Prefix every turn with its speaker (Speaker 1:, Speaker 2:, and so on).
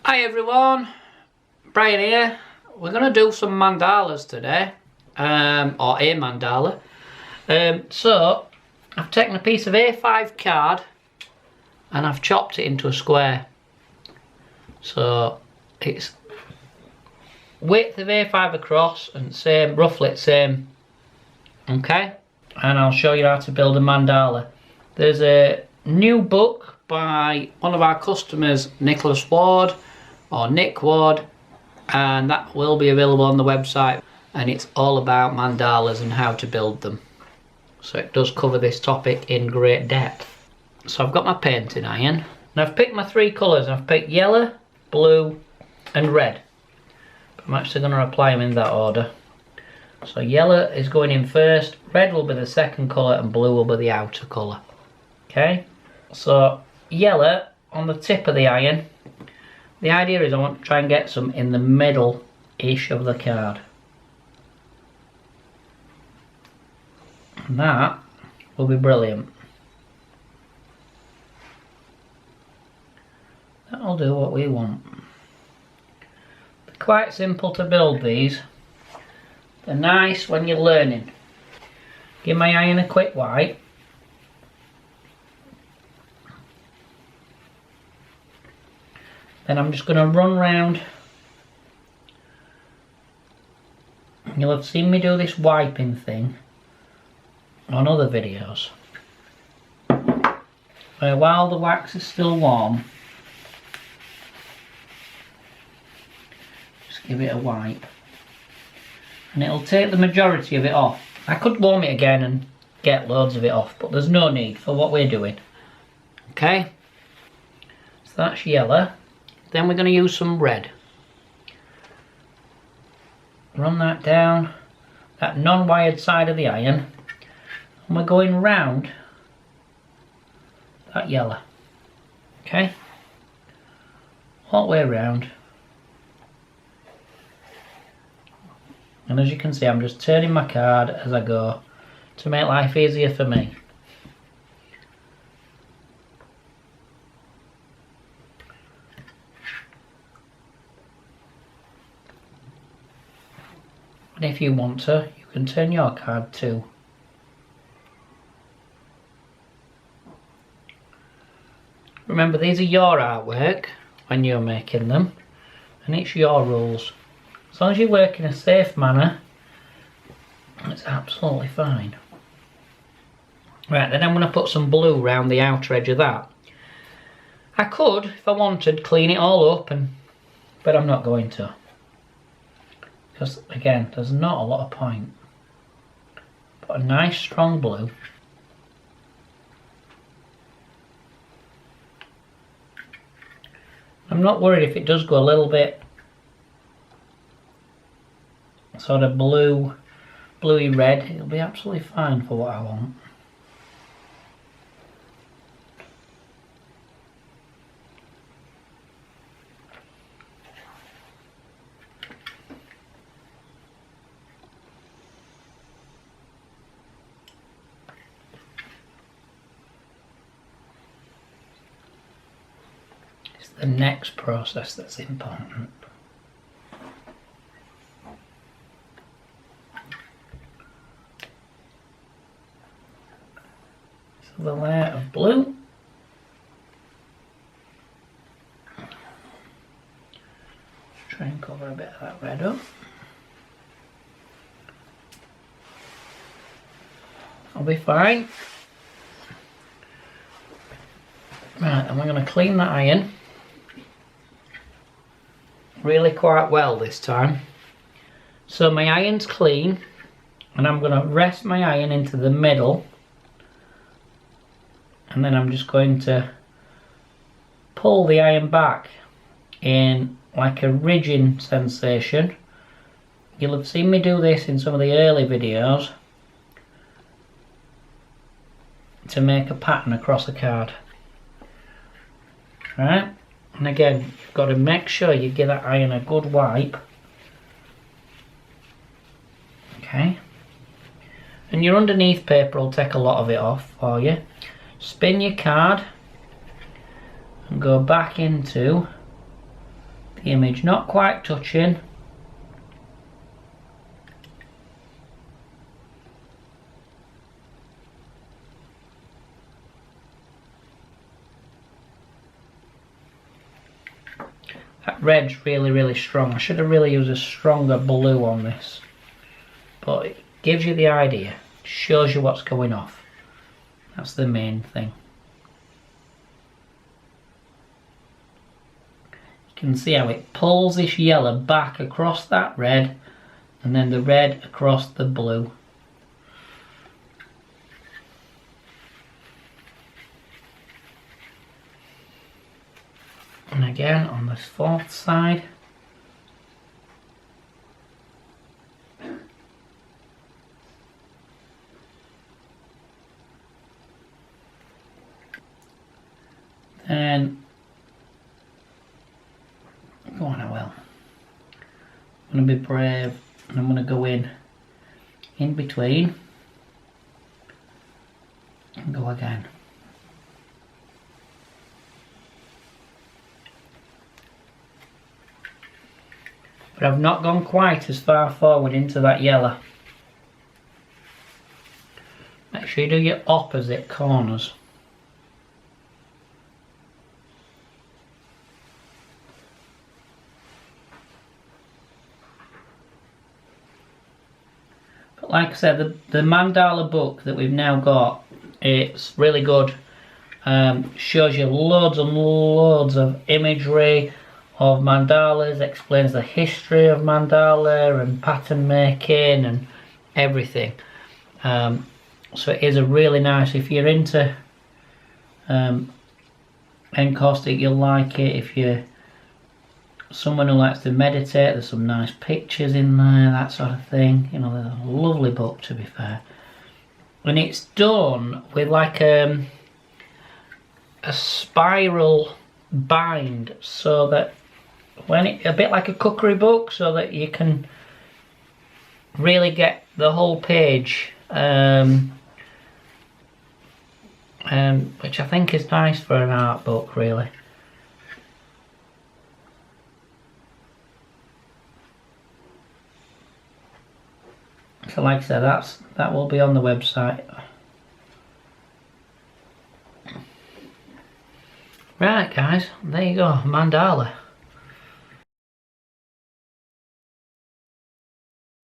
Speaker 1: Hi everyone, Brian here. We're going to do some mandalas today, or a mandala. So I've taken a piece of A5 card and I've chopped it into a square. So it's width of A5 across and same, roughly the same. Okay, and I'll show you how to build a mandala. There's a new book by one of our customers, Nicholas Ward, or Nick Ward, and that will be available on the website, and it's all about mandalas and how to build them. So it does cover this topic in great depth. So I've got my painting iron, and I've picked my three colours. I've picked yellow, blue and red. But I'm actually going to apply them in that order. So yellow is going in first, red will be the second colour and blue will be the outer colour. Okay, so yellow on the tip of the iron. The idea is I want to try and get some in the middle-ish of the card. And that will be brilliant. That'll do what we want. They're quite simple to build these. They're nice when you're learning. Give my iron a quick wipe. Then I'm just going to run round. You'll have seen me do this wiping thing on other videos, where while the wax is still warm, just give it a wipe and it'll take the majority of it off. I could warm it again and get loads of it off, but there's no need for what we're doing. Okay, so that's yellow. Then we're going to use some red. Run that down that non-wired side of the iron, and we're going round that yellow. Okay, all the way round. And as you can see, I'm just turning my card as I go to make life easier for me. And if you want to, you can turn your card too. Remember, these are your artwork when you're making them, and it's your rules. As long as you work in a safe manner, it's absolutely fine. Right, then I'm going to put some blue around the outer edge of that. I could, if I wanted, clean it all up, but I'm not going to. Because again, there's not a lot of point. Put a nice strong blue. I'm not worried if it does go a little bit sort of bluey red. It'll be absolutely fine for what I want. The next process that's important. So the layer of blue, try and cover a bit of that red up. I'll be fine. Right, and we're going to clean that iron really quite well this time. So my iron's clean, and I'm going to rest my iron into the middle, and then I'm just going to pull the iron back in like a ridging sensation. You'll have seen me do this in some of the early videos to make a pattern across the card. Right? And again, you've got to make sure you give that iron a good wipe. Okay. And your underneath paper will take a lot of it off for you. Spin your card and go back into the image, not quite touching. That red's really strong. I should have really used a stronger blue on this, but it gives you the idea, shows you what's going off. That's the main thing. You can see how it pulls this yellow back across that red, and then the red across the blue. And again on this fourth side. And go on, I will. I'm going to be brave and I'm going to go in between and go again. But I've not gone quite as far forward into that yellow. Make sure you do your opposite corners. But like I said, the mandala book that we've now got, it's really good. Shows you loads and loads of imagery of mandalas, explains the history of mandala and pattern making and everything. So it is a really nice, if you're into encaustic, you'll like it. If you're someone who likes to meditate, there's some nice pictures in there, that sort of thing. You know, there's a lovely book, to be fair. And it's done with like a spiral bind, so that when it, a bit like a cookery book, so that you can really get the whole page, which I think is nice for an art book, really. So like I said, that will be on the website. Right guys, there you go, mandala.